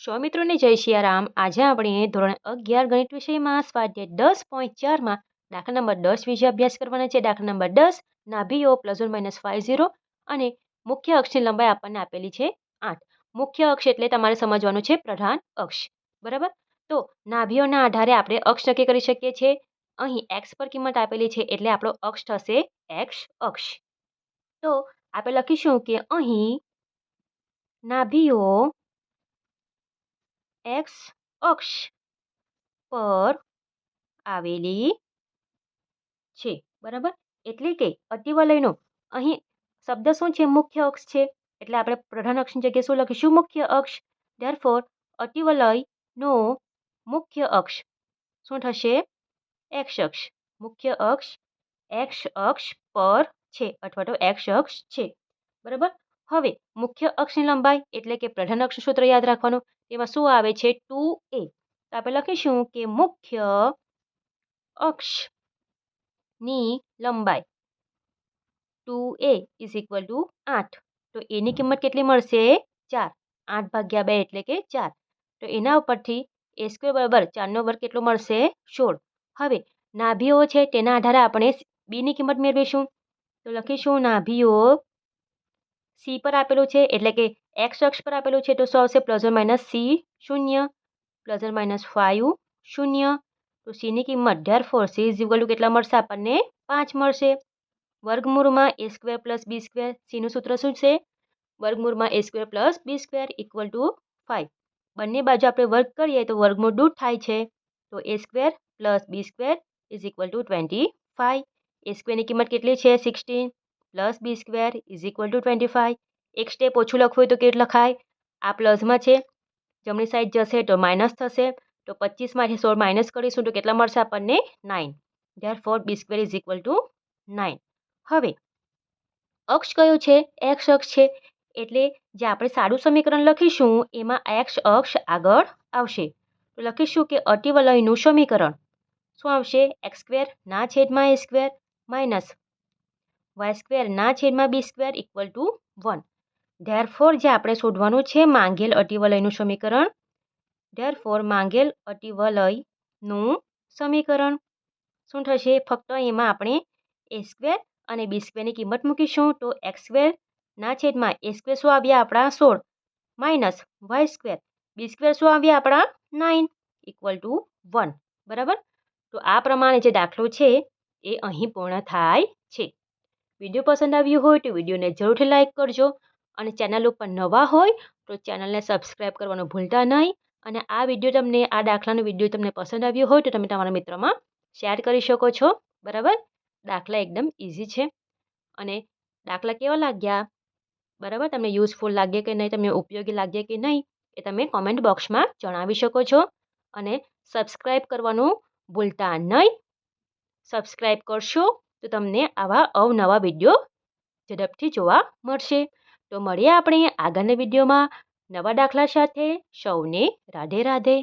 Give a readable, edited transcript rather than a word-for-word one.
સૌ મિત્રોને જય સિયારામ। આજે આપણે ધોરણ 11 ગણિત વિષયમાં સ્વાધ્યાય 10.4માં દાખલા નંબર 10 વિશે અભ્યાસ કરવાના છે। દાખલા નંબર 10 નાભીઓ +50 અને મુખ્ય અક્ષની લંબાઈ આપણને આપેલી છે 8। મુખ્ય અક્ષ એટલે તમારે સમજવાનું છે પ્રધાન અક્ષ, બરાબર। તો નાભીઓના આધારે આપણે અક્ષ નક્કી કરી શકીએ છીએ। અહીં x પર કિંમત આપેલી છે એટલે આપણો અક્ષ થશે x અક્ષ। તો આપણે લખીશું કે અહીં નાભીઓ x અક્ષ પર આવેલી છે, બરાબર। એટલે કે અતિવલયનો અહીં શબ્દ શું છે? મુખ્ય અક્ષ છે, એટલે આપણે પ્રધાન અક્ષની જગ્યાએ શું લખીશું? મુખ્ય અક્ષ। ધેરફોર અતિવલયનો મુખ્ય અક્ષ શું થશે? x અક્ષ। મુખ્ય અક્ષ x અક્ષ પર છે અથવા તો x અક્ષ છે, બરાબર। હવે મુખ્ય અક્ષની લંબાઈ એટલે કે પ્રધાન અક્ષ સૂત્ર યાદ રાખવાનું। એમાં શું આવે છે? 2a। તો આપણે લખીશું કે મુખ્ય અક્ષની લંબાઈ 2a = 8। તો એની કિંમત કેટલી મળશે? 4। 8/2 એટલે કે 4। તો એના ઉપરથી a² = 4 કેટલું મળશે? 16। હવે નાભીઓ છે તેના આધારે આપણે બીની કિંમત મેળવીશું। તો લખીશું નાભીઓ c પર આપેલું છે એટલે કે x અક્ષ પર આપેલું છે, તો શું આવશે? +- c 0 +- 5 0। તો c ની કિંમત ધેરફોર c = કેટલા મળશે આપણને? 5 મળશે। વર્ગમૂળમાં a² + b², c નું સૂત્ર શું છે? વર્ગમૂળમાં a² + b² = 5। બંને બાજુ આપણે વર્ગ કરીએ તો વર્ગમૂળ દૂર થાય છે, તો a² + b² = 25। a² ની કિંમત કેટલી છે? 16 + b² = 25। એક સ્ટેપ ઓછું લખવું હોય તો કેટલું લખાય? આ પ્લસમાં છે, જમણી સાઈડ જશે તો માઇનસ થશે, તો 25માંથી 16 માઇનસ કરીશું તો કેટલા મળશે આપણને? 9। Therefore b² = 9। હવે અક્ષ કયો છે? x અક્ષ છે, એટલે જે આપણે સાદું સમીકરણ લખીશું એમાં x અક્ષ આગળ આવશે। તો લખીશું કે અતિવલયનું સમીકરણ શું આવશે? x² ના છેદમાં a² માઇનસ y² ના છેદમાં b² = 1। ધેરફોર જે આપણે શોધવાનું છે માંગેલ અતિવલયનું સમીકરણ, ધેરફોર માંગેલ અતિવલયનું સમીકરણ શું થશે? ફક્ત એમાં આપણે a² અને b² ની કિંમત મૂકીશું, તો x² ના છેદમાં a² શું આવ્યા આપણા? 16 માઇનસ y², b² શું આવ્યા આપણા? 9 = 1, બરાબર। તો આ પ્રમાણે જે દાખલો છે એ અહીં પૂર્ણ થાય છે। વિડીયો પસંદ આવ્યો હોય તો વિડીયોને જરૂરથી લાઇક કરજો, અને ચેનલ ઉપર નવા હોય તો ચેનલને સબસ્ક્રાઈબ કરવાનું ભૂલતા નહીં। અને આ દાખલાનો વિડીયો તમને પસંદ આવ્યો હોય તો તમે તમારા મિત્રોમાં શેર કરી શકો છો, બરાબર। દાખલા એકદમ ઇઝી છે, અને દાખલા કેવા લાગ્યા, બરાબર? તમને યુઝફુલ લાગે કે નહીં, તમને ઉપયોગી લાગે કે નહીં, એ તમે કોમેન્ટ બોક્સમાં જણાવી શકો છો। અને સબસ્ક્રાઈબ કરવાનું ભૂલતા નહીં। સબસ્ક્રાઈબ કરશો તો તમને આવા અવનવા વિડીયો ઝડપથી જોવા મળશે। તો મળીએ આપણે આગળના વિડીયોમાં નવા દાખલા સાથે। સૌને રાધે રાધે।